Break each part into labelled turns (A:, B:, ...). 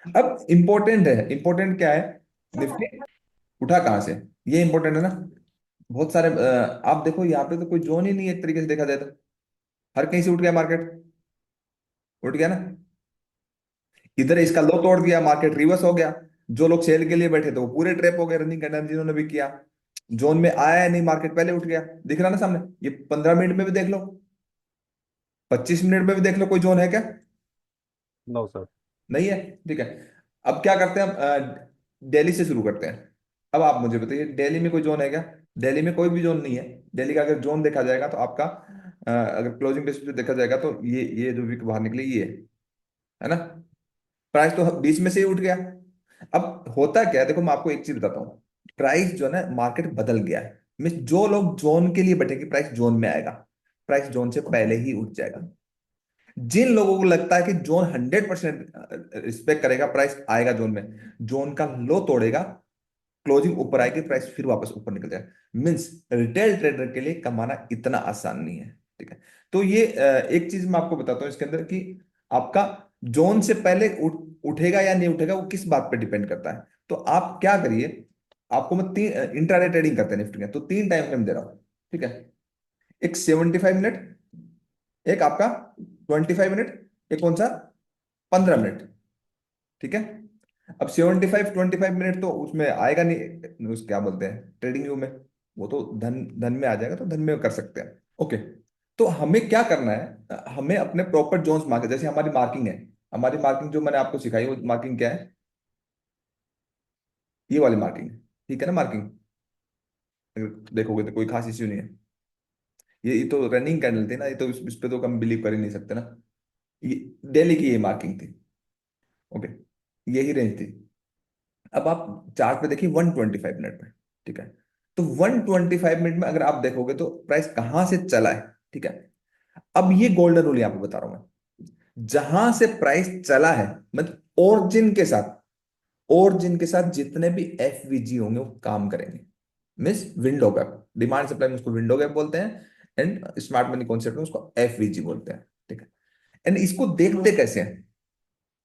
A: अब इंपॉर्टेंट है, इंपॉर्टेंट क्या है, निफ्टी उठा कहां से, ये इंपॉर्टेंट है ना। बहुत सारे आप देखो यहाँ पे तो कोई जोन ही नहीं है एक तरीके से देखा जाए तो, हर कहीं से उठ गया मार्केट, उठ गया ना। इधर इसका लो तोड़ दिया, मार्केट रिवर्स हो गया। जो लोग सेल के लिए बैठे थे वो पूरे ट्रैप हो गए, रनिंग करना जिन्होंने भी किया। जोन में आया है नहीं, मार्केट पहले उठ गया। दिख रहा ना सामने, ये 15 मिनट में भी देख लो, 25 मिनट में भी देख लो, कोई जोन है क्या?
B: No sir.
A: नहीं है। ठीक है। अब क्या करते हैं हम, दिल्ली से शुरू करते हैं। अब आप मुझे बताइए, दिल्ली में कोई जोन है क्या? दिल्ली में कोई भी जोन नहीं है। दिल्ली का अगर जोन देखा जाएगा तो आपका अगर क्लोजिंग बेसिस पे देखा जाएगा तो ये जो वीक बाहर निकली ये है ना। प्राइस तो बीच में से ही उठ गया। अब होता क्या है, देखो मैं आपको एक चीज बताता हूँ। प्राइस जो है ना, मार्केट बदल गया है। मीन्स जो लोग जोन के लिए बैठेंगे, प्राइस जोन में आएगा, प्राइस जोन से पहले ही उठ जाएगा। जिन लोगों को लगता है कि जोन 100% रिस्पेक्ट करेगा, प्राइस आएगा जोन में, जोन का लो तोड़ेगा, क्लोजिंग ऊपर आएगी, प्राइस फिर वापस ऊपर निकल जाएगा। मीन्स रिटेल ट्रेडर के लिए कमाना इतना आसान नहीं है। ठीक है। तो ये एक चीज मैं आपको बताता हूँ इसके अंदर कि आपका जोन से पहले उठेगा या नहीं उठेगा, वो किस बात पे डिपेंड करता है। तो आप क्या करिए, आपको मैं तीन इंट्राडे ट्रेडिंग करते हैं निफ्टी में, तो तीन टाइम फ्रेम दे रहा हूँ। ठीक है। एक 75 मिनट, एक आपका 25 मिनट, एक कौन सा, 15 मिनट। ठीक है। अब 75 25 मिनट तो उसमें आएगा नहीं, उस क्या बोलते हैं ट्रेडिंग व्यू में, वो तो धन धन में आ जाएगा, तो धन में कर सकते हैं। ओके। तो हमें क्या करना है, हमें अपने प्रॉपर जोन्स मार्क, जैसे हमारी मार्किंग है, हमारी मार्किंग जो मैंने आपको सिखाई वो मार्किंग क्या है, ये वाली मार्किंग है। ठीक है ना मार्किंग, अगर देखोगे तो कोई खास इश्यू नहीं है। ये तो रनिंग कैंडल थी ना, ये तो इस पे तो हम बिलीव कर ही नहीं सकते ना। ये डेली की ये मार्किंग थी। ओके। यही रेंज थी। अब आप चार्ट पे देखिए 125 मिनट में। ठीक है। तो 125 मिनट में अगर आप देखोगे तो प्राइस कहां से चला है। ठीक है। अब ये गोल्डन रूल यहां पे बता रहा हूं मैं, जहां से प्राइस चला है, मतलब ओरिजिन के साथ जितने भी एफवीजी होंगे वो काम करेंगे। Means window gap, demand supply में उसको विंडो गैप बोलते हैं, एंड स्मार्ट मनी कॉन्सेप्ट में उसको एफवीजी बोलते हैं। ठीक है। एंड इसको देखते कैसे हैं,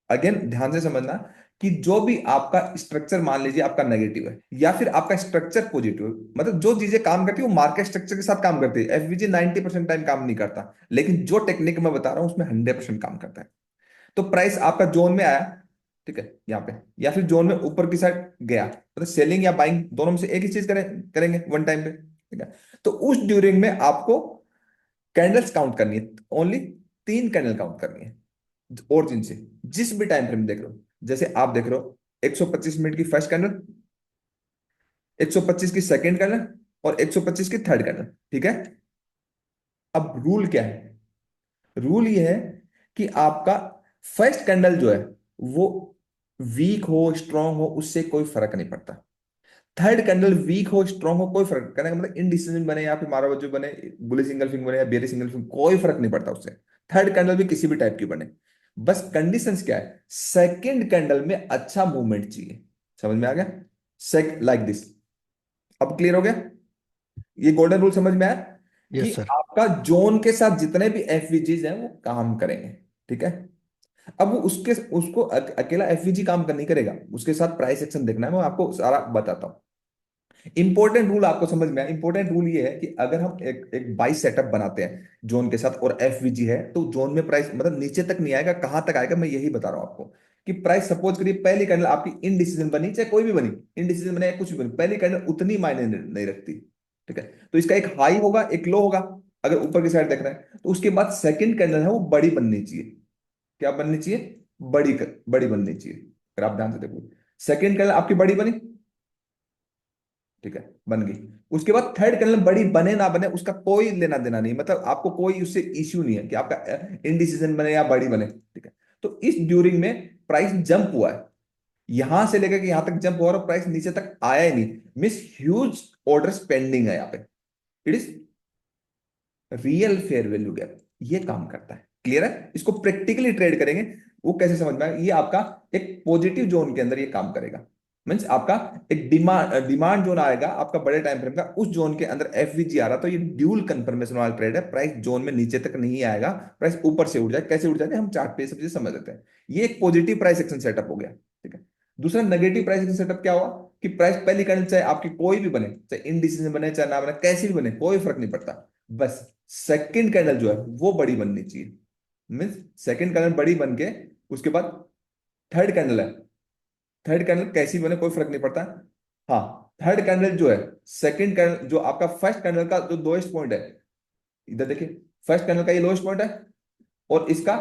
A: अगेन ध्यान से समझना, कि जो भी आपका स्ट्रक्चर मान लीजिए आपका नेगेटिव है या फिर आपका स्ट्रक्चर पॉजिटिव है, मतलब जो चीजें काम करती है वो मार्केट स्ट्रक्चर के साथ काम करती है। एफवीजी 90% टाइम काम नहीं करता, लेकिन जो टेक्निक मैं बता रहा हूं उसमें 100% काम करता है। तो प्राइस आपका जोन में आया, ठीक है, यहाँ पे, या फिर जोन में ऊपर की साइड गया, मतलब सेलिंग या बाइंग दोनों में से एक ही चीज करेंगे वन टाइम पे। ठीक है। तो उस ड्यूरिंग में आपको कैंडल्स काउंट करनी है, ओनली तीन कैंडल काउंट करनी है ओरिजिन से, जिस भी टाइम फ्रेम देख रहे हो। जैसे आप देख रहे हो 125 मिनट की फर्स्ट कैंडल, 125 की सेकंड कैंडल, और 125 की थर्ड कैंडल। ठीक है। अब रूल क्या है, रूल ये है कि आपका फर्स्ट कैंडल जो है वो वीक हो स्ट्रांग हो उससे कोई फर्क नहीं पड़ता। थर्ड कैंडल वीक हो स्ट्रांग हो कोई फर्क, कहने का मतलब इनडिसीजन बने या फिर मारावजो बने, बुली सिंगल फिंग बने या बेरी सिंगल फिंग, कोई फर्क नहीं पड़ता उससे। थर्ड कैंडल भी किसी भी टाइप की बने, बस कंडीशंस क्या है, सेकंड कैंडल में अच्छा मूवमेंट चाहिए। समझ में आ गया, सेक लाइक दिस। अब क्लियर हो गया, ये गोल्डन रूल समझ में आया, कि
B: यस सर।
A: आपका जोन के साथ जितने भी एफवीजीज हैं वो काम करेंगे। ठीक है। अब वो उसके उसको अकेला एफवीजी काम कर नहीं करेगा, उसके साथ प्राइस एक्शन देखना है, मैं आपको सारा बताता हूँ। इंपॉर्टेंट रूल आपको समझ में आया, इंपॉर्टेंट रूल ये है कि अगर हम एक एक बाई सेटअप बनाते हैं जोन के साथ और एफवीजी है, तो जोन में प्राइस मतलब नीचे तक नहीं आएगा, कहां तक आएगा मैं यही बता रहा हूं आपको। कि प्राइस सपोज करिए पहली कैंडल आपकी इनडिसीजन बनी, चाहे कोई भी बनी, इनडिसीजन बने या कुछ भी बनी, पहली कैंडल उतनी मायने नहीं रखती। ठीक है। तो इसका एक हाई होगा एक लो होगा, अगर ऊपर की साइड देख रहे हैं तो उसके बाद सेकंड कैंडल है वो बड़ी बननी चाहिए। क्या बननी चाहिए, बड़ी बननी चाहिए। अगर आप ध्यान से देखो, सेकंड कैंडल आपकी बड़ी बनी, ठीक है, बन गई। उसके बाद थर्ड कलम बड़ी बने ना बने उसका कोई लेना देना नहीं, मतलब आपको कोई उससे इश्यू नहीं है कि आपका इनडिसीजन बने या बड़ी बने। ठीक है। तो इस ड्यूरिंग में प्राइस जंप हुआ है, यहां से लेकर के यहां तक जंप हुआ और प्राइस नीचे तक आया ही नहीं, मिस ह्यूज ऑर्डर पेंडिंग है यहाँ पे। It is real fair value gap, ये काम करता है। क्लियर है, इसको प्रैक्टिकली ट्रेड करेंगे, वो कैसे समझ में आएगा, ये आपका एक पॉजिटिव जोन के अंदर ये काम करेगा। मीन्स आपका एक डिमांड जोन आएगा आपका बड़े टाइम फ्रेम का, उस जोन के अंदर एफवीजी आ रहा, तो ये ड्यूल कंफर्मेशन वाला ट्रेड है, प्राइस जोन में नीचे तक नहीं आएगा, प्राइस ऊपर से उठ जाए, कैसे उठ जाएगा हम चार्ट पे सब चीज समझ लेते हैं। ये एक पॉजिटिव प्राइस एक्शन सेटअप हो गया। दूसरा नेगेटिव प्राइसिंग सेटअप क्या हुआ कि प्राइस पहली कैंडल चाहे आपकी कोई भी बने, चाहे इंडिसीजन बने चाहे ना बने, कैसी भी बने, कोई फर्क नहीं पड़ता, बस सेकंड कैंडल जो है वो बड़ी बननी चाहिए। मीन्स सेकंड कैंडल बड़ी बन के उसके बाद थर्ड कैंडल है, थर्ड कैंडल कैसी बने कोई फर्क नहीं पड़ता। हाँ, थर्ड कैंडल जो है, सेकंड कैंडल जो आपका फर्स्ट कैंडल का जो लोएस्ट पॉइंट है, इधर देखिए, फर्स्ट कैंडल का ये लोएस्ट पॉइंट है और इसका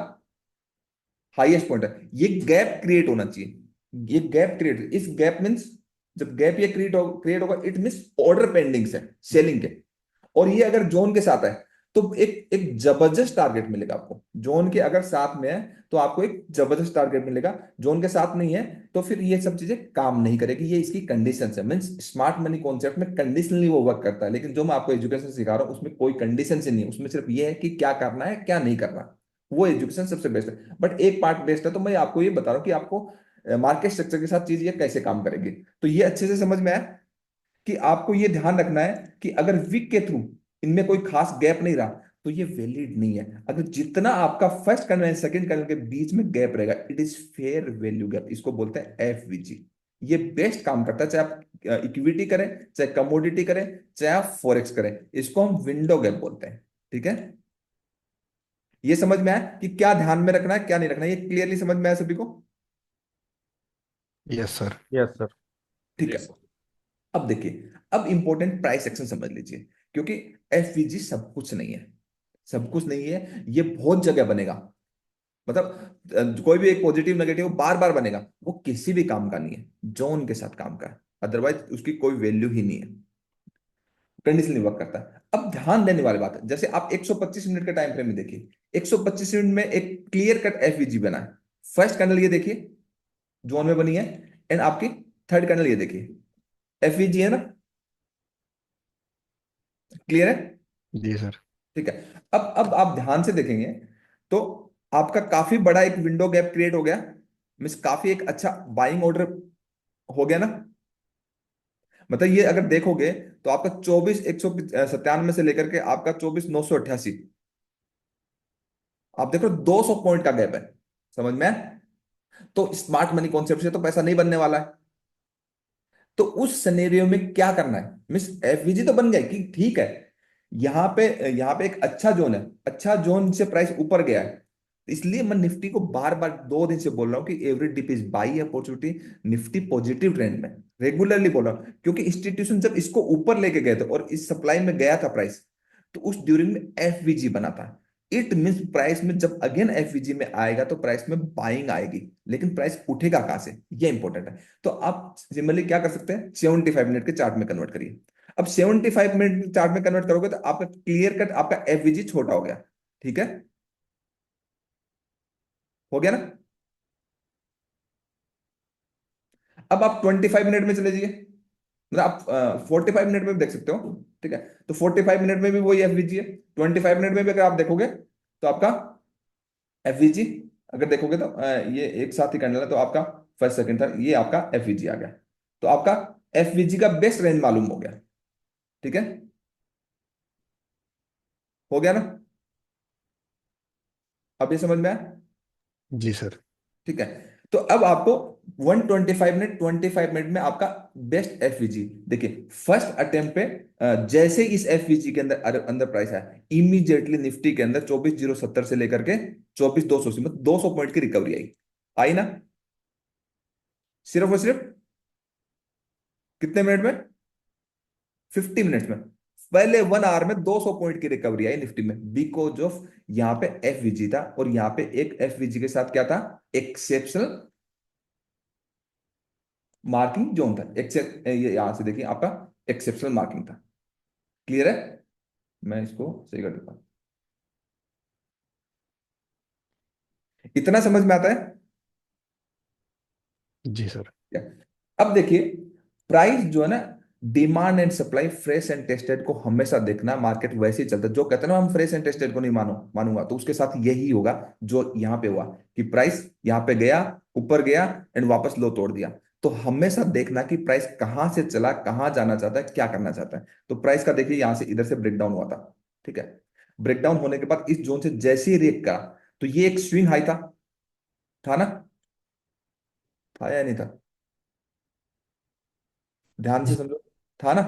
A: हाईएस्ट पॉइंट है, ये गैप क्रिएट होना चाहिए। ये गैप क्रिएट, इस गैप मींस जब गैप ये क्रिएट होगा इट मींस ऑर्डर पेंडिंग्स है सेलिंग के। और ये अगर जोन के साथ है तो एक एक जबरदस्त टारगेट मिलेगा आपको। जोन के अगर साथ में है तो आपको एक जबरदस्त टारगेट मिलेगा, जोन के साथ नहीं है तो फिर ये सब चीजें काम नहीं करेगी। ये इसकी कंडीशन है। मीन्स स्मार्ट मनी कॉन्सेप्ट में कंडीशनली वो वर्क करता है, लेकिन जो मैं आपको एजुकेशन सिखा रहा हूँ उसमें कोई कंडीशन से नहीं है, उसमें सिर्फ ये है कि क्या करना है क्या नहीं करना। वो एजुकेशन सबसे बेस्ट है, बट एक पार्ट बेस्ट है, तो मैं आपको ये बता रहा हूँ कि आपको मार्केट स्ट्रक्चर के साथ चीज ये कैसे काम करेगी। तो ये अच्छे से समझ में आया कि आपको ये ध्यान रखना है कि अगर वीक के थ्रू इनमें कोई खास गैप नहीं रहा तो ये वैलिड नहीं है। अगर जितना आपका first candle and second candle के बीच में गैप रहेगा it is fair value gap, इसको बोलते हैं एफवीजी। ये बेस्ट काम करता है, चाहे आप इक्विटी करें, चाहे कमोडिटी करें, चाहे आप फॉरेक्स करें, इसको हम विंडो गैप बोलते हैं। ठीक है, ये समझ में आया कि क्या ध्यान में रखना है क्या नहीं रखना है, ये क्लियरली समझ में आया सभी को?
B: Yes sir.
C: Yes sir.
A: ठीक है, अब देखिए, अब इंपॉर्टेंट प्राइस एक्शन समझ लीजिए, क्योंकि एफवीजी सब कुछ नहीं है, सब कुछ नहीं है, ये बहुत जगह बनेगा। मतलब कोई भी एक पॉजिटिव नेगेटिव बार बार बनेगा, वो किसी भी काम का नहीं है, जोन के साथ काम का है, अदरवाइज उसकी कोई वैल्यू ही नहीं है, कंडीशन नहीं वर्क करता है। अब ध्यान देने वाली बात है, जैसे आप 125 मिनट के टाइम फ्रेम में देखिए, 125 मिनट में एक क्लियर कट एफवीजी बना है। फर्स्ट कैंडल ये देखिए जोन में बनी है, एंड आपकी थर्ड कैंडल ये देखिए एफवीजी है ना, क्लियर है?
B: जी सर।
A: ठीक है, अब आप ध्यान से देखेंगे तो आपका काफी बड़ा एक विंडो गैप क्रिएट हो गया, मीन्स काफी एक अच्छा बाइंग ऑर्डर हो गया ना। मतलब ये अगर देखोगे तो आपका 24,197 से लेकर के आपका 24,988, आप देखो 200 पॉइंट का गैप है, समझ में आया? तो स्मार्ट मनी कॉन्सेप्ट से तो पैसा नहीं बनने वाला है। तो उस सिनेरियो में क्या करना है, मिस एफवीजी तो बन गया कि ठीक है, यहाँ पे एक अच्छा जोन है, अच्छा जोन से प्राइस ऊपर गया है, इसलिए मैं निफ्टी को बार बार 2 दिन से बोल रहा हूँ कि every dip is buy opportunity. Nifty positive trend में रेगुलरली बोल रहा हूँ, क्योंकि इंस्टीट्यूशन जब इसको ऊपर लेके गए थे और इस सप्लाई में गया था प्राइस, तो उस ड्यूरिंग में एफवीजी बना था। इट मीन्स प्राइस में जब अगेन एफवीजी में आएगा तो प्राइस में बाइंग आएगी, लेकिन प्राइस उठेगा कहां से, ये इंपॉर्टेंट है। तो आप सिमिलरली क्या कर सकते हैं, 75 मिनट के चार्ट में कन्वर्ट करिए। अब 75 मिनट चार्ट में कन्वर्ट करोगे तो आपका क्लियर कट आपका एफवीजी छोटा हो गया। ठीक है, हो गया ना? अब आप 25 मिनट में चले जाइए, मतलब आप 45 मिनट में भी देख सकते हो। ठीक है, तो 45 मिनट में भी वही एफवीजी है, 25 मिनट में भी अगर आप देखोगे तो आपका एफवीजी, अगर देखोगे तो ये एक साथ ही कैंडल है, तो आपका फर्स्ट सेकंड था, ये आपका एफवीजी आ गया। तो आपका एफवीजी का बेस्ट रेंज मालूम हो गया। ठीक है, हो गया ना? अब ये समझ में आया?
B: जी सर।
A: ठीक है, तो अब आपको 125 मिनट 25 मिनट में आपका बेस्ट एफवीजी देखिए। फर्स्ट अटेम्प्ट पे जैसे इस एफवीजी के अंदर अंदर प्राइस है, इमीडिएटली निफ्टी के अंदर 24,070 से लेकर के 24,280 मतलब 200 पॉइंट की रिकवरी आई। आई ना? सिर्फ और सिर्फ कितने मिनट में? 50 मिनट्स में। पहले 1 आवर में 200 पॉइंट की रिकवरी आई निफ्टी में, बिकॉज ऑफ यहाँ पे एफवीजी था, और यहाँ पे एक एफवीजी के साथ क्या था, एक्सेप्शनल मार्किंग जोन था। एक्सेप्ट ये यहां से देखिए आपका एक्सेप्शनल मार्किंग था। क्लियर है? मैं इसको सही कर देता हूं, इतना समझ में आता है
B: जी सर।
A: क्या? अब देखिए, प्राइस जो है ना, demand and supply fresh and tested को हमेशा देखना, मार्केट वैसे ही चलता है। जो कहते हैं ना हम फ्रेश एंड टेस्टेड को नहीं मानूंगा, तो उसके साथ यही होगा जो यहां पे हुआ कि प्राइस यहां पे गया, ऊपर गया एंड वापस लो तोड़ दिया। तो हमेशा देखना कि प्राइस कहां से चला, कहां जाना चाहता है, क्या करना चाहता है। तो प्राइस का देखिए यहां से इधर से ब्रेकडाउन हुआ था। ठीक है, ब्रेकडाउन होने के बाद इस जोन से जैसे ही रिएक्ट करा, तो ये एक स्विंग हाई था ना? था या नहीं था? ध्यान से समझो। था ना?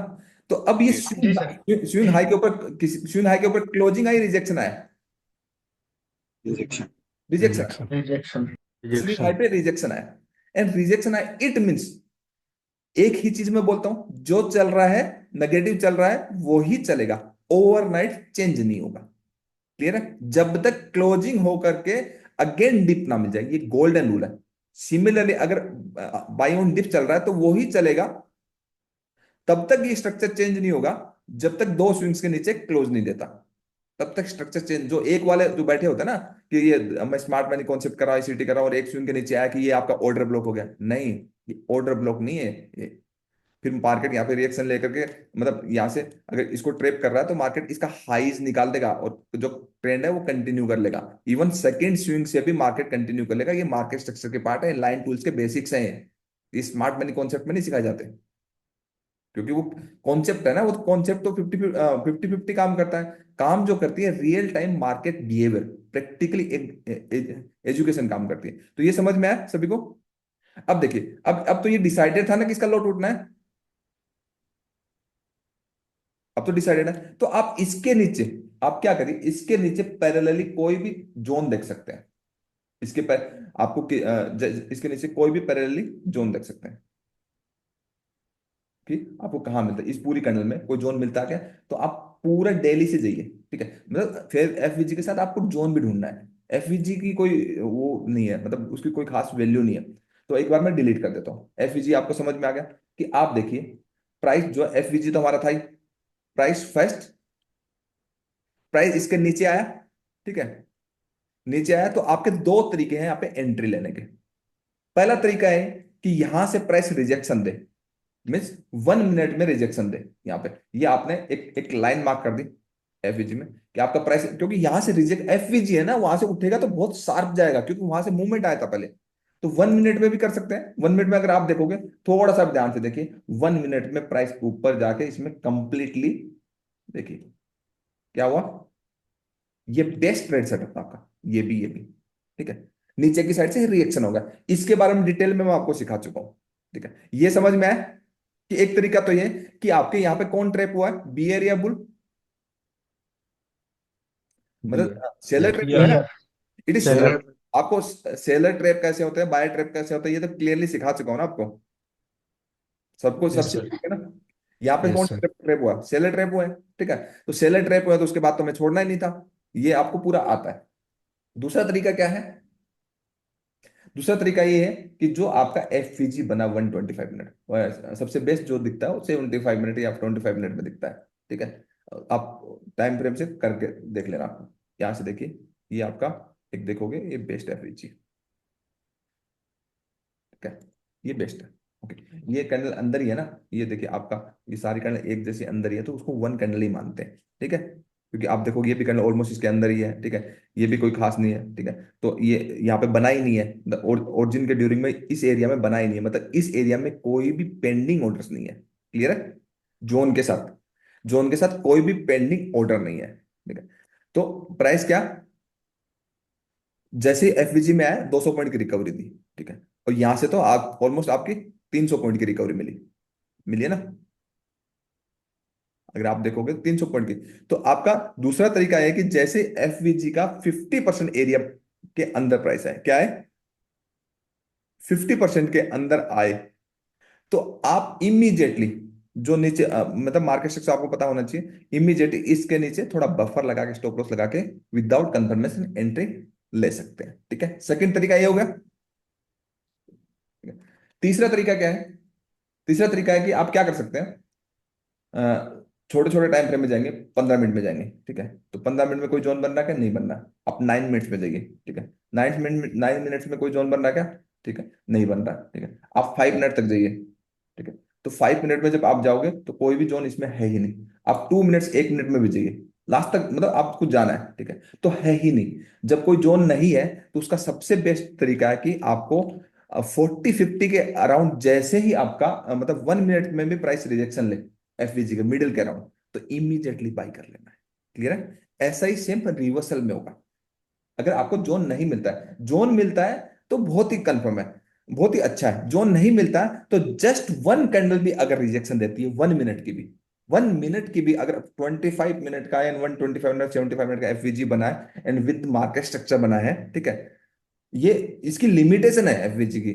A: तो अब ये
B: जी
A: स्विंग
B: जी सर।
A: हाई, स्विंग हाई के ऊपर, किसी स्विंग हाई के ऊपर क्लोजिंग आई, रिजेक्शन आया,
B: रिजेक्शन।
A: रिजेक्शन आया,
B: rejection. Rejection.
A: Swing high
B: rejection.
A: पे रिजेक्शन आया। एंड रिजेक्शन आया इट मीन्स, एक ही चीज मैं बोलता हूं, जो चल रहा है, नेगेटिव चल रहा है, वो ही चलेगा, ओवरनाइट चेंज नहीं होगा। क्लियर है? जब तक क्लोजिंग हो करके अगेन डिप ना मिल जाए, ये गोल्डन रूल है। सिमिलरली अगर बाई ऑन डिप चल रहा है तो वो ही चलेगा, तब तक ये स्ट्रक्चर चेंज नहीं होगा जब तक दो स्विंग्स के नीचे क्लोज नहीं देता। तब तक स्ट्रक्चर चेंज, जो एक वाले जो बैठे होते हैं ना कि ये मैं स्मार्ट मनी कॉन्सेप्ट कर रहा हूं, ICT कर रहा हूं, और एक स्विंग के नीचे आया कि ये आपका ऑर्डर ब्लॉक हो गया, नहीं, ये ऑर्डर ब्लॉक नहीं है ये। फिर मार्केट यहाँ पे रिएक्शन लेकर के, मतलब यहाँ से अगर इसको ट्रेप कर रहा है तो मार्केट इसका हाईज निकाल देगा और जो ट्रेंड है वो कंटिन्यू कर लेगा। इवन सेकंड स्विंग से भी मार्केट कंटिन्यू कर लेगा। ये मार्केट स्ट्रक्चर के पार्ट है, लाइन टूल्स के बेसिक्स हैं ये स्मार्ट मनी कॉन्सेप्ट में नहीं सिखाए जाते, क्योंकि वो कॉन्सेप्ट है ना, वो कॉन्सेप्ट तो फिफ्टी फिफ्टी फिफ्टी काम करता है। काम जो करती है real time market behaviour, practically education काम करती है। तो ये समझ में आया सभी को? अब देखिए, अब तो ये डिसाइडेड था ना किसका लो टूटना है, अब तो डिसाइडेड है। तो आप इसके नीचे, आप क्या करिए, इसके नीचे पैरेलली कोई भी जोन देख सकते हैं। इसके आपको इसके नीचे कोई भी पैरेलली जोन देख सकते हैं कि आपको कहाँ मिलता है, इस पूरी कैंडल में कोई जोन मिलता है क्या? तो आप पूरा डेली से जाइए, ठीक है, मतलब फिर FVG के साथ आपको जोन भी ढूंढना है। FVG की कोई वो नहीं है, मतलब उसकी कोई खास वैल्यू नहीं है। तो एक बार मैं डिलीट कर देता हूँ FVG, आपको समझ में आ गया कि आप देखिए, प्राइस जो FVG तो हमारा था ही, प्राइस फर्स्ट, प्राइस इसके नीचे आया, ठीक है, नीचे आया तो आपके दो तरीके हैं यहाँ पे एंट्री लेने के। पहला तरीका है कि यहां से प्राइस रिजेक्शन दे, मीन्स 1 मिनट में रिजेक्शन दे। यहाँ पे ये आपने एक एक लाइन मार्क कर दी FVG में कि आपका प्राइस, क्योंकि यहां से रिजेक्ट FVG है ना, वहां से उठेगा तो बहुत शार्प जाएगा क्योंकि वहां से मूवमेंट आया था पहले। तो 1 मिनट में भी कर सकते हैं। 1 मिनट में अगर आप देखोगे, थोड़ा सा ध्यान से देखिए, 1 मिनट में प्राइस ऊपर जाके इसमें कंप्लीटली, देखिए क्या हुआ, ये बेस्ट ट्रेड सेटअप था आपका, ये भी, ठीक है। नीचे की साइड से रिएक्शन होगा, इसके बारे में डिटेल में मैं आपको सिखा चुका हूं, ठीक है। ये समझ में आया कि एक तरीका तो ये कि आपके यहाँ पे कौन ट्रैप हुआ है, बियर या बुल,
B: बियर।
A: मतलब सेलर ट्रैप हुआ है
B: बियर।
A: ना, इट इज सेलर।
B: सेलर।
A: आपको सेलर ट्रैप कैसे होते हैं, बायर ट्रैप कैसे होता है, ये तो क्लियरली सिखा चुका हूं ना आपको, सबको सब
B: यस
A: चीज
B: सर।
A: ठीक है ना। यहाँ पे कौन
B: यस सर।
A: ट्रैप ट्रैप हुआ, सेलर ट्रैप हुआ है, ठीक है। तो सेलर ट्रैप हुआ है तो उसके बाद तो मैं छोड़ना ही नहीं था, ये आपको पूरा आता है। दूसरा तरीका क्या है, दूसरा तरीका ये है कि जो आपका FVG बना 125 मिनट, सबसे बेस्ट जो दिखता है वो 75 मिनट या 25 मिनट में दिखता है, ठीक है। आप टाइम फ्रेम से करके देख लेना, आपको यहाँ से देखिए, ये आपका एक देखोगे, ये बेस्ट FVG, ठीक है, ये बेस्ट है। ओके, ये कैंडल अंदर ही है ना, ये देखिए आपका, ये सारी कैंडल एक जैसी अंदर ही है तो उसको वन कैंडल ही मानते हैं, ठीक है, क्योंकि आप देखोगे ये भी कैंडल ऑलमोस्ट इसके अंदर ही है, ठीक है, ये भी कोई खास नहीं है, ठीक है। तो ये यहाँ पे बना ही नहीं है, ओरिजिन के ड्यूरिंग में इस एरिया में बना ही नहीं है, मतलब इस एरिया में कोई भी पेंडिंग ऑर्डर्स नहीं है। क्लियर है? जोन के साथ, जोन के साथ कोई भी पेंडिंग ऑर्डर नहीं है, ठीक है। तो प्राइस क्या, जैसे ही FVG में आया 200 पॉइंट की रिकवरी दी, ठीक है, और यहां से तो आप ऑलमोस्ट आपकी 300 पॉइंट की रिकवरी मिली, मिली है ना, अगर आप देखोगे 300 पॉइंट की। तो आपका दूसरा तरीका है कि जैसे FVG का 50% एरिया के अंदर प्राइस है, क्या है, 50% के अंदर आए, तो आप इमीडिएटली जो नीचे मतलब मार्केट स्ट्रक्चर आपको पता होना चाहिए, इमीडिएटली इसके नीचे थोड़ा बफर लगा के, स्टॉप लॉस लगा के, विदाउट कंफर्मेशन एंट्री ले सकते हैं, ठीक है। सेकंड तरीका ये हो गया, ठीक है? तीसरा तरीका क्या है, तीसरा तरीका है कि आप क्या कर सकते हैं, छोटे छोटे टाइम फ्रेम में जाएंगे, 15 मिनट में जाएंगे, ठीक है। तो 15 मिनट में कोई जोन बन रहा है क्या, नहीं बन रहा, आप 9 मिनट्स में जाइए, ठीक है। 9 मिनट्स में कोई जोन बन रहा है क्या, ठीक है, नहीं बन रहा, ठीक है। आप 5 मिनट तक जाइए, ठीक है। तो 5 मिनट में जब आप जाओगे तो कोई भी जोन इसमें है ही नहीं। आप 2 मिनट्स, 1 मिनट में भी जाइए, लास्ट तक, मतलब आपको जाना है, ठीक है, तो है ही नहीं। जब कोई जोन नहीं है तो उसका सबसे बेस्ट तरीका है कि आपको 40-50 के अराउंड, जैसे ही आपका मतलब 1 मिनट में भी प्राइस रिजेक्शन ले FVG के मिडिल के अराउंड, तो इमीडिएटली बाई कर लेना है। क्लियर है? ऐसा ही सेम रिवर्सल में होगा। अगर आपको जोन नहीं मिलता है, जोन मिलता है तो बहुत ही कंफर्म है, बहुत ही अच्छा है। जोन नहीं मिलता है तो जस्ट वन कैंडल भी अगर रिजेक्शन देती है, 1 मिनट की भी, 1 मिनट की भी अगर 25 मिनट का एंड 125 मिनट 75 मिनट का एफवीजी बना है एंड विद मार्केट स्ट्रक्चर बना है, ठीक है, ये इसकी लिमिटेशन है एफवीजी की,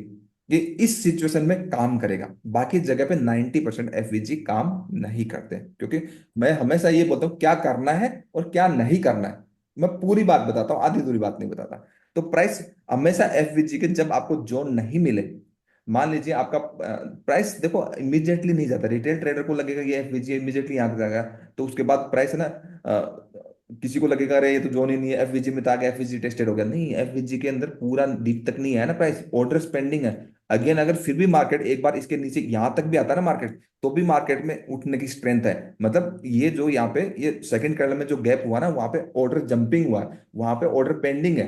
A: ये इस सिचुएशन में काम करेगा। बाकी जगह पे 90% एफवीजी काम नहीं करते, क्योंकि मैं हमेशा ये बोलता हूँ क्या करना है और क्या नहीं करना है, मैं पूरी बात बताता हूँ, आधी अधूरी बात नहीं बताता। तो प्राइस हमेशा एफवीजी के, जब आपको जोन नहीं मिले, मान लीजिए आपका प्राइस देखो इमीडिएटली नहीं जाता, रिटेल ट्रेडर को लगेगा ये एफवीजी इमीडिएटली यहाँ जाएगा, तो उसके बाद प्राइस है ना, किसी को लगेगा अरे ये तो जोन ही नहीं है, एफवीजी में तो आ गया, एफवीजी टेस्टेड हो गया, नहीं, एफवीजी के अंदर पूरा डीप तक नहीं है ना प्राइस, ऑर्डर पेंडिंग है। अगेन अगर फिर भी मार्केट एक बार इसके नीचे यहाँ तक भी आता है ना मार्केट, तो भी मार्केट में उठने की स्ट्रेंथ है। मतलब ये जो यहाँ पे ये सेकंड कैंडल में जो गैप हुआ ना, वहां पे ऑर्डर जंपिंग हुआ है, वहां पे ऑर्डर पेंडिंग है।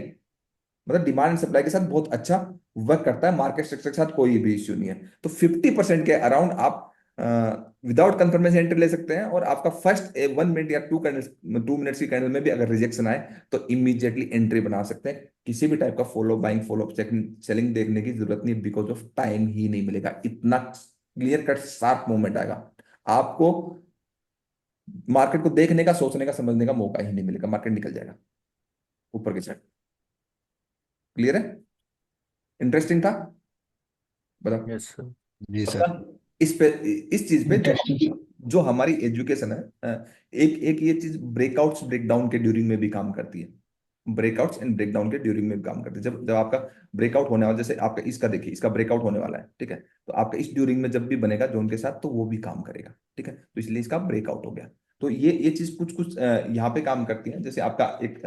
A: मतलब डिमांड एंड सप्लाई के साथ बहुत अच्छा वर्क करता है, मार्केट स्ट्रक्चर के साथ कोई भी इश्यू नहीं है। तो 50% के अराउंड आप विदाउट कंफर्मेशन एंट्री ले सकते हैं, और आपका फर्स्ट 1 मिनट या 2 मिनट्स की कैंडल में भी अगर रिजेक्शन आए तो इमीडिएटली एंट्री बना सकते हैं। किसी भी टाइप का फॉलो बाइंग फॉलो सेलिंग देखने की जरूरत नहीं, बिकॉज ऑफ टाइम ही नहीं मिलेगा, इतना क्लियर कट शार्प मूवमेंट आएगा आपको। मार्केट को देखने का, सोचने का, समझने का मौका ही नहीं मिलेगा, मार्केट निकल जाएगा ऊपर की साइड। क्लियर है? इंटरेस्टिंग था? बताओ।
B: Yes sir. जी
A: पक्का?
B: सर।
A: इस पे, इस चीज पे जो
B: इंटरेस्टिंग।
A: जो हमारी एजुकेशन है, एक एक ये चीज ब्रेकआउट्स ब्रेकडाउन के ड्यूरिंग में भी काम करती है, ब्रेकआउट्स एंड ब्रेकडाउन के ड्यूरिंग में भी काम करती है। जब जब आपका ब्रेकआउट होने वाला, जैसे आपका इसका देखिए, इसका ब्रेकआउट होने वाला है, ठीक है, तो आपका इस ड्यूरिंग में जब भी बनेगा जोन के साथ, तो वो भी काम करेगा, ठीक है, तो इसलिए इसका ब्रेकआउट हो गया। तो ये चीज कुछ कुछ यहाँ पे काम करती है। जैसे आपका एक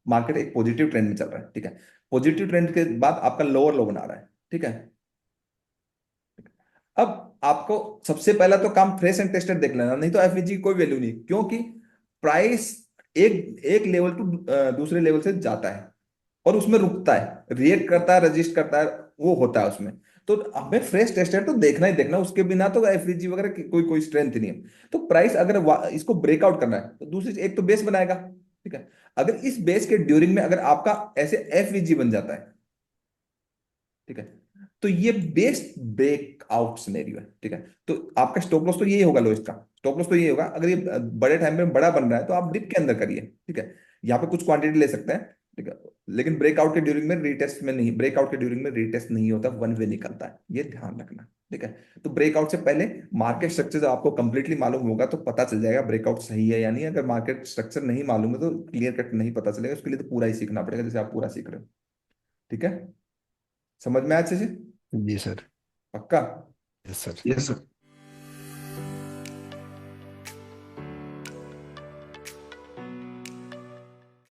A: मार्केट एक पॉजिटिव ट्रेंड में चल रहा है, ठीक है, पॉजिटिव ट्रेंड के बाद आपका लोअर लो बना रहा है, ठीक है। अब आपको सबसे पहला तो काम फ्रेश एंड टेस्टेड देख लेना, नहीं तो एफवीजी की कोई वैल्यू नहीं, क्योंकि प्राइस एक एक लेवल टू दूसरे लेवल से जाता है और उसमें रुकता है, रिएक्ट करता है, रजिस्ट करता है, वो होता है उसमें। तो हमें फ्रेश टेस्टेड तो देखना ही देखना, उसके बिना तो एफवीजी वगैरह की कोई कोई स्ट्रेंथ नहीं है। तो प्राइस अगर इसको ब्रेकआउट करना है तो दूसरी एक तो बेस बनाएगा, ठीक है। अगर इस बेस के ड्यूरिंग में अगर आपका ऐसे एफवीजी बन जाता है, ठीक है, तो ये बेस्ट ब्रेकआउट सिनेरियो है, ठीक है। तो आपका स्टॉप लॉस तो यही होगा, लोएस्ट का स्टॉप लॉस तो यही होगा। अगर ये बड़े टाइम में बड़ा बन रहा है तो आप डिप के अंदर करिए, ठीक है, यहाँ पे कुछ क्वांटिटी ले सकते हैं, ठीक है। लेकिन ब्रेकआउट के ड्यूरिंग में रीटेस्ट में नहीं, ब्रेकआउट के ड्यूरिंग में रीटेस्ट नहीं होता, वन वे निकलता है, ये ध्यान रखना, ठीक है। तो ब्रेकआउट से पहले मार्केट स्ट्रक्चर जब आपको कंप्लीटली मालूम होगा तो पता चल जाएगा ब्रेकआउट सही है या नहीं। अगर मार्केट स्ट्रक्चर नहीं मालूम है तो क्लियर कट नहीं पता चलेगा, उसके लिए तो पूरा ही सीखना पड़ेगा, जैसे आप पूरा सीख रहे हो, ठीक है। समझ में आया अच्छे से?
B: जी सर।
A: पक्का?
B: Yes sir.
A: Yes sir.